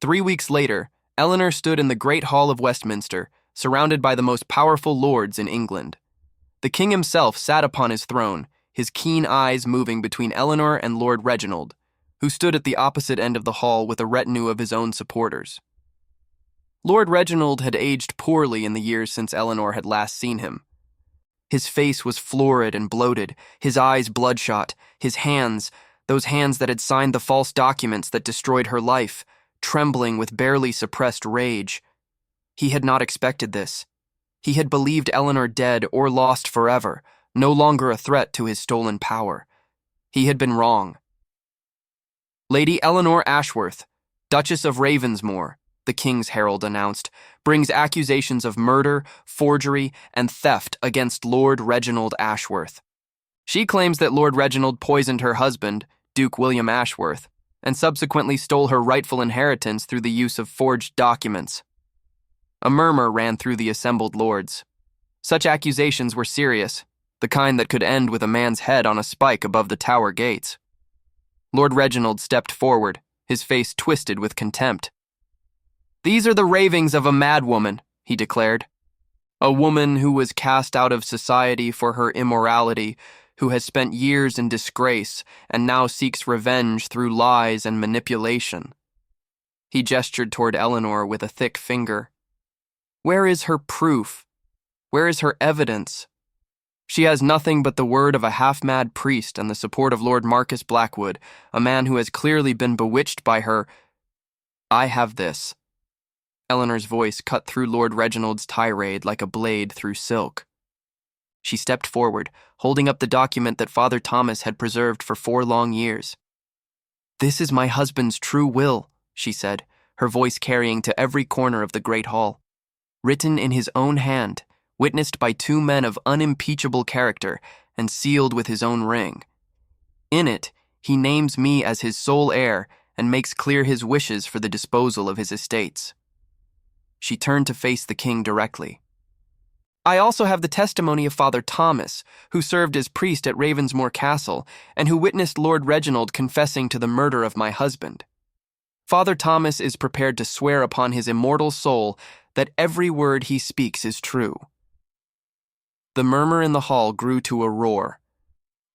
3 weeks later, Eleanor stood in the Great Hall of Westminster, surrounded by the most powerful lords in England. The king himself sat upon his throne, his keen eyes moving between Eleanor and Lord Reginald, who stood at the opposite end of the hall with a retinue of his own supporters. Lord Reginald had aged poorly in the years since Eleanor had last seen him. His face was florid and bloated, his eyes bloodshot, his hands, those hands that had signed the false documents that destroyed her life, trembling with barely suppressed rage. He had not expected this. He had believed Eleanor dead or lost forever, no longer a threat to his stolen power. He had been wrong. "Lady Eleanor Ashworth, Duchess of Ravensmore," the King's herald announced, "brings accusations of murder, forgery, and theft against Lord Reginald Ashworth. She claims that Lord Reginald poisoned her husband, Duke William Ashworth, and subsequently stole her rightful inheritance through the use of forged documents." A murmur ran through the assembled lords. Such accusations were serious, the kind that could end with a man's head on a spike above the Tower gates. Lord Reginald stepped forward, his face twisted with contempt. "These are the ravings of a madwoman," he declared. "A woman who was cast out of society for her immorality, who has spent years in disgrace and now seeks revenge through lies and manipulation." He gestured toward Eleanor with a thick finger. "Where is her proof? Where is her evidence? She has nothing but the word of a half-mad priest and the support of Lord Marcus Blackwood, a man who has clearly been bewitched by her." "I have this." Eleanor's voice cut through Lord Reginald's tirade like a blade through silk. She stepped forward, holding up the document that Father Thomas had preserved for 4 long years. "This is my husband's true will," she said, her voice carrying to every corner of the great hall. "Written in his own hand, witnessed by 2 men of unimpeachable character, and sealed with his own ring. In it, he names me as his sole heir and makes clear his wishes for the disposal of his estates." She turned to face the king directly. "I also have the testimony of Father Thomas, who served as priest at Ravensmore Castle and who witnessed Lord Reginald confessing to the murder of my husband. Father Thomas is prepared to swear upon his immortal soul that every word he speaks is true." The murmur in the hall grew to a roar.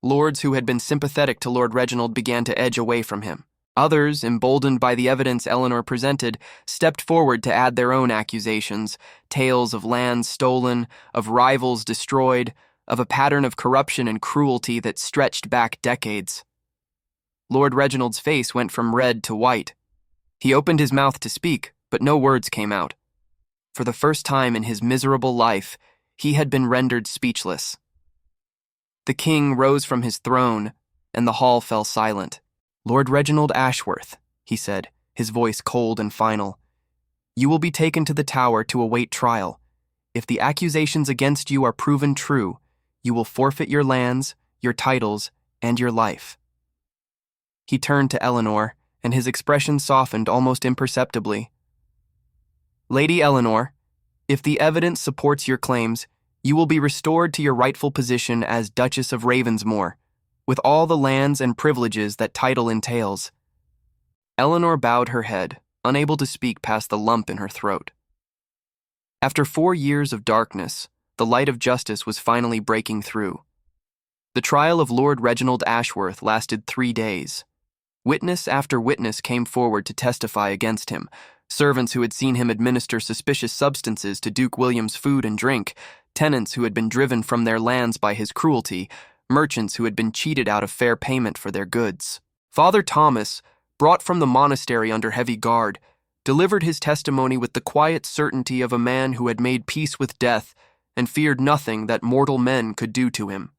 Lords who had been sympathetic to Lord Reginald began to edge away from him. Others, emboldened by the evidence Eleanor presented, stepped forward to add their own accusations, tales of lands stolen, of rivals destroyed, of a pattern of corruption and cruelty that stretched back decades. Lord Reginald's face went from red to white. He opened his mouth to speak, but no words came out. For the first time in his miserable life, he had been rendered speechless. The king rose from his throne, and the hall fell silent. "Lord Reginald Ashworth," he said, his voice cold and final, "you will be taken to the Tower to await trial. If the accusations against you are proven true, you will forfeit your lands, your titles, and your life." He turned to Eleanor, and his expression softened almost imperceptibly. "Lady Eleanor, if the evidence supports your claims, you will be restored to your rightful position as Duchess of Ravensmore, with all the lands and privileges that title entails." Eleanor bowed her head, unable to speak past the lump in her throat. After 4 years of darkness, the light of justice was finally breaking through. The trial of Lord Reginald Ashworth lasted 3 days. Witness after witness came forward to testify against him. Servants who had seen him administer suspicious substances to Duke William's food and drink, tenants who had been driven from their lands by his cruelty, merchants who had been cheated out of fair payment for their goods. Father Thomas, brought from the monastery under heavy guard, delivered his testimony with the quiet certainty of a man who had made peace with death and feared nothing that mortal men could do to him.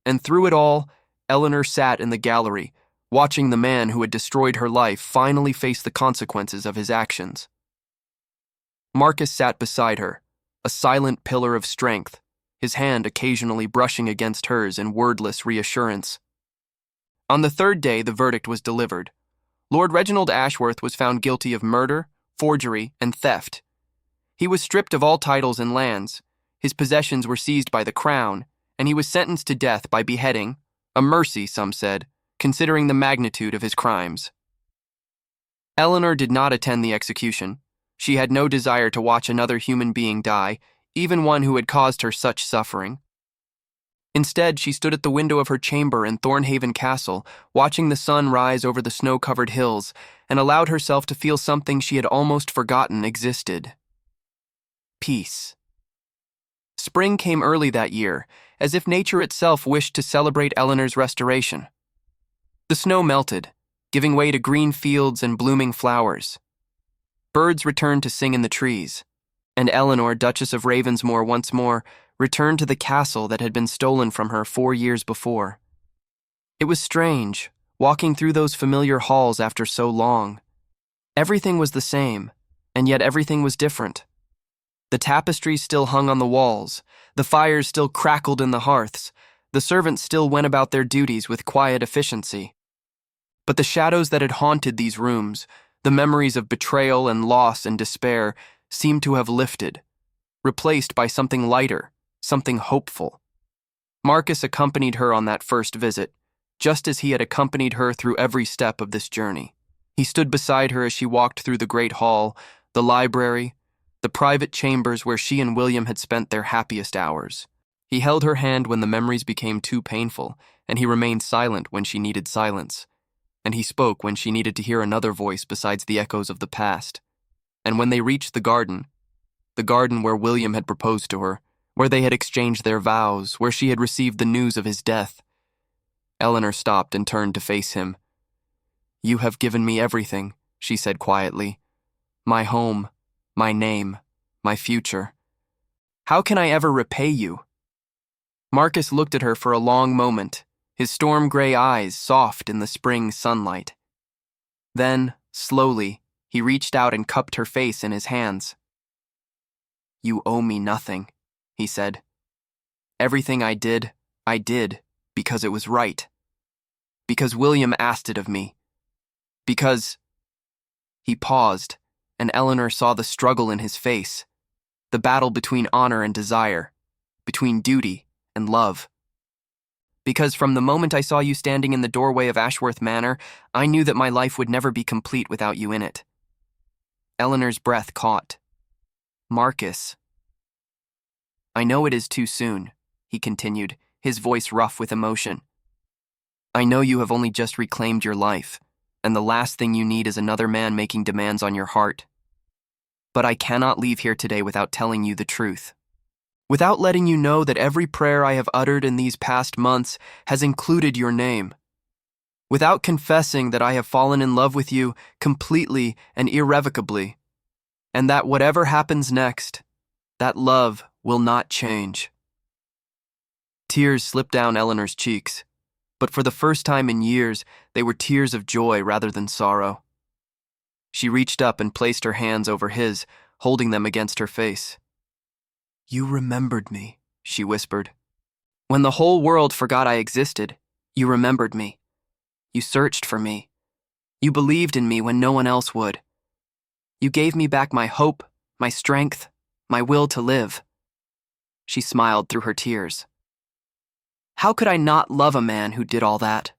And through it all, Eleanor sat in the gallery, watching the man who had destroyed her life finally face the consequences of his actions. Marcus sat beside her, a silent pillar of strength, his hand occasionally brushing against hers in wordless reassurance. On the third day, the verdict was delivered. Lord Reginald Ashworth was found guilty of murder, forgery, and theft. He was stripped of all titles and lands, his possessions were seized by the crown, and he was sentenced to death by beheading, a mercy, some said, considering the magnitude of his crimes. Eleanor did not attend the execution. She had no desire to watch another human being die, even one who had caused her such suffering. Instead, she stood at the window of her chamber in Thornhaven Castle, watching the sun rise over the snow-covered hills, and allowed herself to feel something she had almost forgotten existed. Peace. Spring came early that year, as if nature itself wished to celebrate Eleanor's restoration. The snow melted, giving way to green fields and blooming flowers. Birds returned to sing in the trees, and Eleanor, Duchess of Ravensmoor, once more returned to the castle that had been stolen from her 4 years before. It was strange, walking through those familiar halls after so long. Everything was the same, and yet everything was different. The tapestries still hung on the walls, the fires still crackled in the hearths, the servants still went about their duties with quiet efficiency. But the shadows that had haunted these rooms, the memories of betrayal and loss and despair, seemed to have lifted, replaced by something lighter, something hopeful. Marcus accompanied her on that first visit, just as he had accompanied her through every step of this journey. He stood beside her as she walked through the great hall, the library, the private chambers where she and William had spent their happiest hours. He held her hand when the memories became too painful, and he remained silent when she needed silence. And he spoke when she needed to hear another voice besides the echoes of the past. And when they reached the garden where William had proposed to her, where they had exchanged their vows, where she had received the news of his death, Eleanor stopped and turned to face him. "You have given me everything," she said quietly. "My home, my name, my future. How can I ever repay you?" Marcus looked at her for a long moment, his storm-gray eyes soft in the spring sunlight. Then, slowly, he reached out and cupped her face in his hands. "You owe me nothing," he said. "Everything I did because it was right. Because William asked it of me. Because—" He paused, and Eleanor saw the struggle in his face, the battle between honor and desire, between duty and love. "Because from the moment I saw you standing in the doorway of Ashworth Manor, I knew that my life would never be complete without you in it." Eleanor's breath caught. "Marcus." "I know it is too soon," he continued, his voice rough with emotion. "I know you have only just reclaimed your life, and the last thing you need is another man making demands on your heart. But I cannot leave here today without telling you the truth. Without letting you know that every prayer I have uttered in these past months has included your name. Without confessing that I have fallen in love with you completely and irrevocably, and that whatever happens next, that love will not change." Tears slipped down Eleanor's cheeks, but for the first time in years, they were tears of joy rather than sorrow. She reached up and placed her hands over his, holding them against her face. "You remembered me," she whispered. "When the whole world forgot I existed, you remembered me. You searched for me. You believed in me when no one else would. You gave me back my hope, my strength, my will to live." She smiled through her tears. "How could I not love a man who did all that?"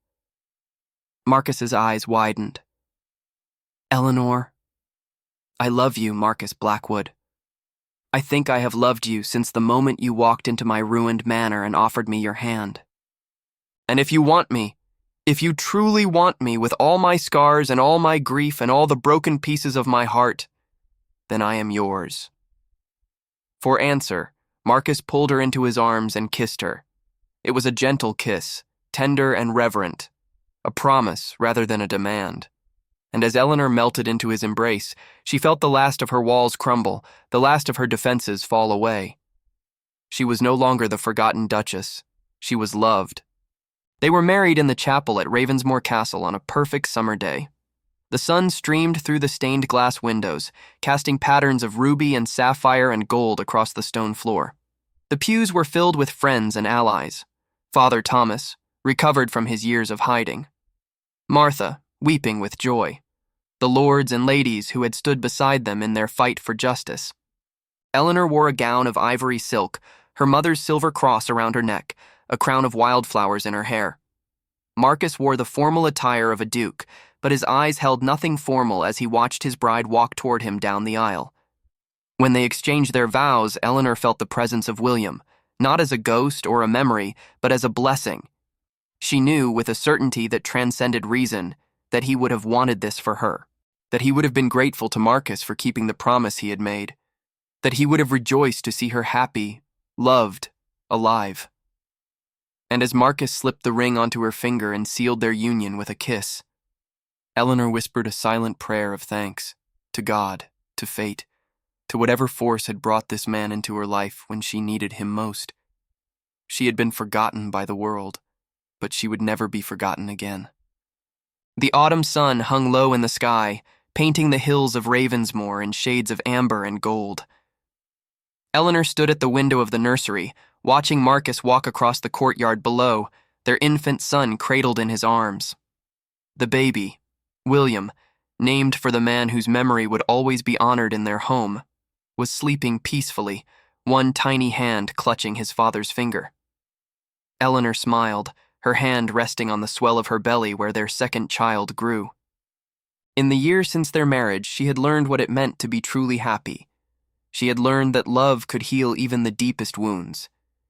Marcus's eyes widened. "Eleanor, I love you, Marcus Blackwood. I think I have loved you since the moment you walked into my ruined manor and offered me your hand. And if you want me, if you truly want me with all my scars and all my grief and all the broken pieces of my heart, then I am yours." For answer, Marcus pulled her into his arms and kissed her. It was a gentle kiss, tender and reverent, a promise rather than a demand. And as Eleanor melted into his embrace, she felt the last of her walls crumble, the last of her defenses fall away. She was no longer the forgotten Duchess. She was loved. They were married in the chapel at Ravensmoor Castle on a perfect summer day. The sun streamed through the stained glass windows, casting patterns of ruby and sapphire and gold across the stone floor. The pews were filled with friends and allies. Father Thomas, recovered from his years of hiding. Martha, weeping with joy. The lords and ladies who had stood beside them in their fight for justice. Eleanor wore a gown of ivory silk, her mother's silver cross around her neck, a crown of wildflowers in her hair. Marcus wore the formal attire of a duke, but his eyes held nothing formal as he watched his bride walk toward him down the aisle. When they exchanged their vows, Eleanor felt the presence of William, not as a ghost or a memory, but as a blessing. She knew with a certainty that transcended reason that he would have wanted this for her, that he would have been grateful to Marcus for keeping the promise he had made, that he would have rejoiced to see her happy, loved, alive. And as Marcus slipped the ring onto her finger and sealed their union with a kiss, Eleanor whispered a silent prayer of thanks to God, to fate, to whatever force had brought this man into her life when she needed him most. She had been forgotten by the world, but she would never be forgotten again. The autumn sun hung low in the sky, painting the hills of Ravensmoor in shades of amber and gold. Eleanor stood at the window of the nursery, watching Marcus walk across the courtyard below, their infant son cradled in his arms. The baby, William, named for the man whose memory would always be honored in their home, was sleeping peacefully, one tiny hand clutching his father's finger. Eleanor smiled, her hand resting on the swell of her belly where their second child grew. In the year since their marriage, she had learned what it meant to be truly happy. She had learned that love could heal even the deepest wounds.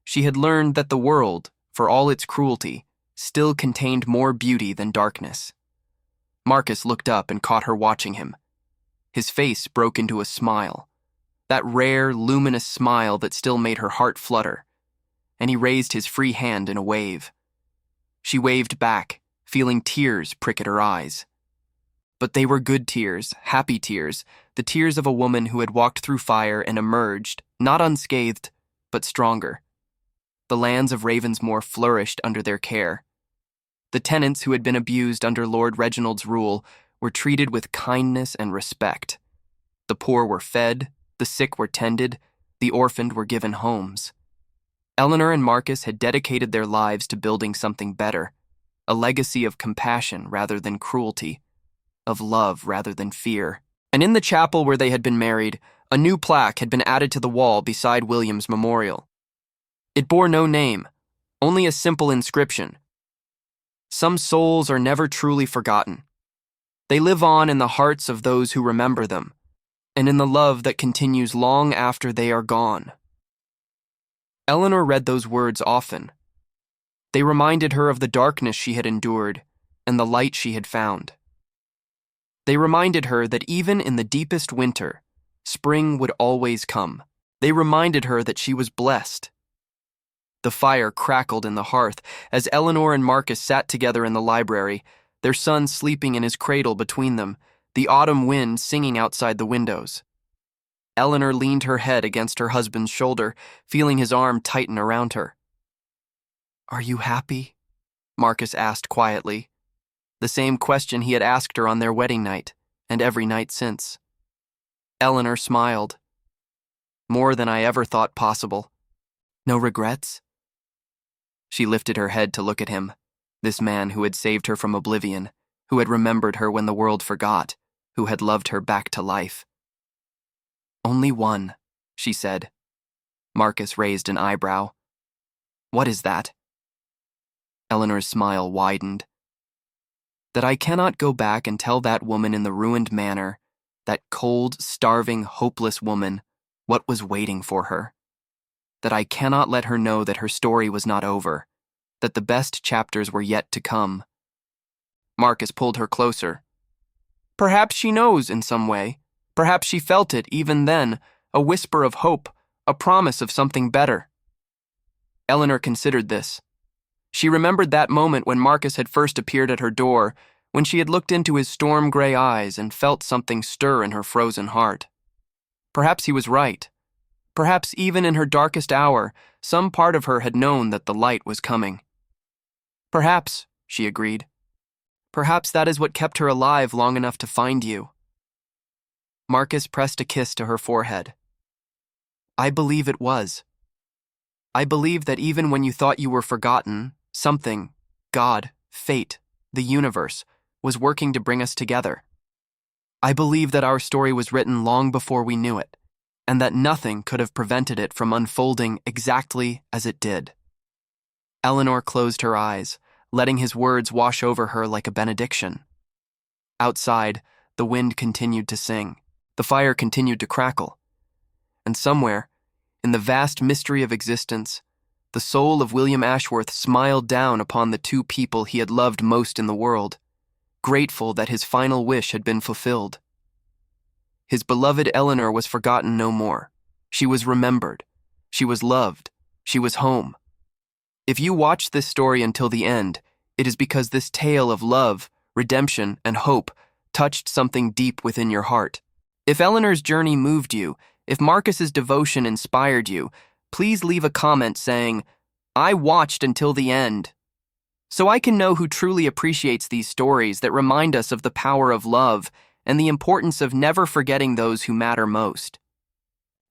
She had learned that the world, for all its cruelty, still contained more beauty than darkness. Marcus looked up and caught her watching him. His face broke into a smile, that rare, luminous smile that still made her heart flutter, and he raised his free hand in a wave. She waved back, feeling tears prick at her eyes. But they were good tears, happy tears, the tears of a woman who had walked through fire and emerged, not unscathed, but stronger. The lands of Ravensmoor flourished under their care. The tenants who had been abused under Lord Reginald's rule were treated with kindness and respect. The poor were fed, the sick were tended, the orphaned were given homes. Eleanor and Marcus had dedicated their lives to building something better, a legacy of compassion rather than cruelty, of love rather than fear. And in the chapel where they had been married, a new plaque had been added to the wall beside William's memorial. It bore no name, only a simple inscription. Some souls are never truly forgotten. They live on in the hearts of those who remember them, and in the love that continues long after they are gone. Eleanor read those words often. They reminded her of the darkness she had endured and the light she had found. They reminded her that even in the deepest winter, spring would always come. They reminded her that she was blessed. The fire crackled in the hearth as Eleanor and Marcus sat together in the library, their son sleeping in his cradle between them, the autumn wind singing outside the windows. Eleanor leaned her head against her husband's shoulder, feeling his arm tighten around her. "Are you happy?" Marcus asked quietly. The same question he had asked her on their wedding night, and every night since. Eleanor smiled. "More than I ever thought possible. No regrets?" She lifted her head to look at him, this man who had saved her from oblivion, who had remembered her when the world forgot, who had loved her back to life. "Only one," she said. Marcus raised an eyebrow. "What is that?" Eleanor's smile widened. "That I cannot go back and tell that woman in the ruined manor, that cold, starving, hopeless woman, what was waiting for her. That I cannot let her know that her story was not over, that the best chapters were yet to come." Marcus pulled her closer. "Perhaps she knows in some way. Perhaps she felt it even then, a whisper of hope, a promise of something better." Eleanor considered this. She remembered that moment when Marcus had first appeared at her door, when she had looked into his storm-gray eyes and felt something stir in her frozen heart. Perhaps he was right. Perhaps even in her darkest hour, some part of her had known that the light was coming. Perhaps, she agreed. Perhaps that is what kept her alive long enough to find you. Marcus pressed a kiss to her forehead. I believe it was. I believe that even when you thought you were forgotten, something, God, fate, the universe, was working to bring us together. I believe that our story was written long before we knew it, and that nothing could have prevented it from unfolding exactly as it did. Eleanor closed her eyes, letting his words wash over her like a benediction. Outside, the wind continued to sing, the fire continued to crackle, and somewhere, in the vast mystery of existence, the soul of William Ashworth smiled down upon the two people he had loved most in the world, grateful that his final wish had been fulfilled. His beloved Eleanor was forgotten no more. She was remembered. She was loved. She was home. If you watch this story until the end, it is because this tale of love, redemption, and hope touched something deep within your heart. If Eleanor's journey moved you, if Marcus's devotion inspired you, please leave a comment saying, I watched until the end, so I can know who truly appreciates these stories that remind us of the power of love and the importance of never forgetting those who matter most.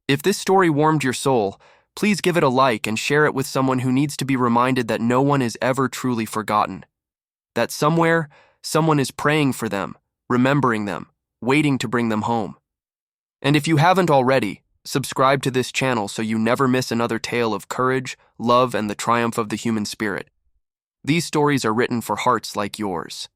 If this story warmed your soul, please give it a like and share it with someone who needs to be reminded that no one is ever truly forgotten. That somewhere, someone is praying for them, remembering them, waiting to bring them home. And if you haven't already, subscribe to this channel so you never miss another tale of courage, love, and the triumph of the human spirit. These stories are written for hearts like yours.